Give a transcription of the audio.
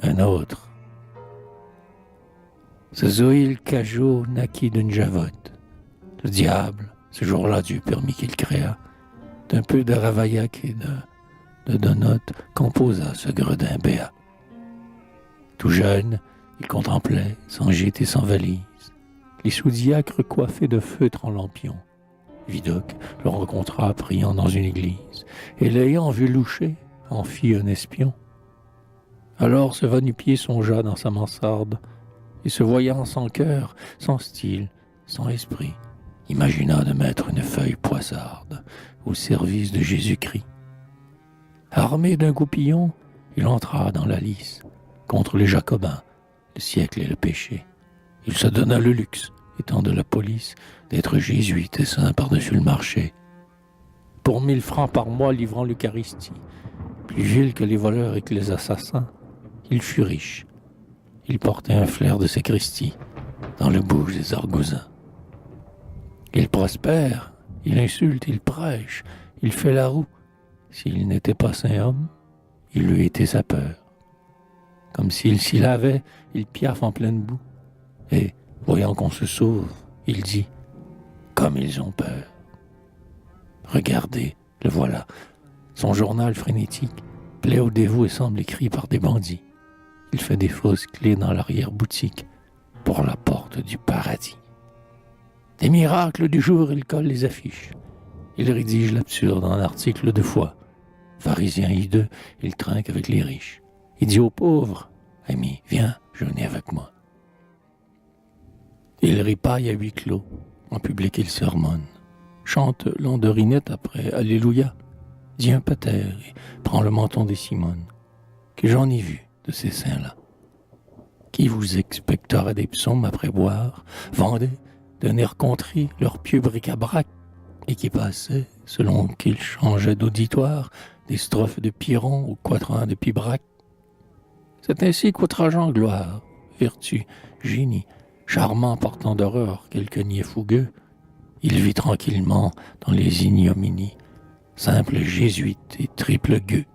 un autre. Ce Zoé le Cajot naquit d'une javotte. Le diable, ce jour-là, Dieu permit qu'il créa, d'un peu de Ravaillac et de Donut, composa ce gredin béat. Tout jeune, il contemplait, sans gîte et sans valise, les sous-diacres coiffés de feutres en lampions. Vidocq le rencontra priant dans une église, et l'ayant vu loucher, en fit un espion. Alors ce va-nu-pied songea dans sa mansarde, et se voyant sans cœur, sans style, sans esprit, imagina de mettre une feuille poissarde au service de Jésus-Christ. Armé d'un goupillon, il entra dans la lice, contre les Jacobins, le siècle et le péché. Il se donna le luxe, étant de la police, d'être jésuite et saint par-dessus le marché. Pour 1000 francs par mois livrant l'Eucharistie, plus vil que les voleurs et que les assassins, il fut riche. Il portait un flair de sacristie dans le bouge des argousins. Il prospère, il insulte, il prêche, il fait la roue. S'il n'était pas saint homme, il lui était sa peur. Comme s'il s'y lavait, il piaffe en pleine boue. Et, voyant qu'on se sauve, il dit « Comme ils ont peur !» Regardez, le voilà. Son journal frénétique plaît aux dévots et semble écrit par des bandits. Il fait des fausses clés dans l'arrière-boutique pour la porte du paradis. Des miracles du jour, il colle les affiches. Il rédige l'absurde en articles de foi. Pharisien hideux, il trinque avec les riches. Il dit aux pauvres « Ami, viens jeûner avec moi ». Il ripaille à huis clos. En public, il sermonne. Chante l'andorinette après « Alléluia ». Dit un pater et prend le menton des Simones. Que j'en ai vu de ces saints-là. Qui vous expectera des psaumes après boire, vendaient d'un air contrit leur pieux bric-à-brac, et qui passaient, selon qu'ils changeaient d'auditoire, des strophes de Piron ou quatrains de Pibrac. C'est ainsi qu'outrageant gloire, vertu, génie, charmant portant d'horreur quelque niais fougueux, il vit tranquillement dans les ignominies, simple jésuite et triple gueux.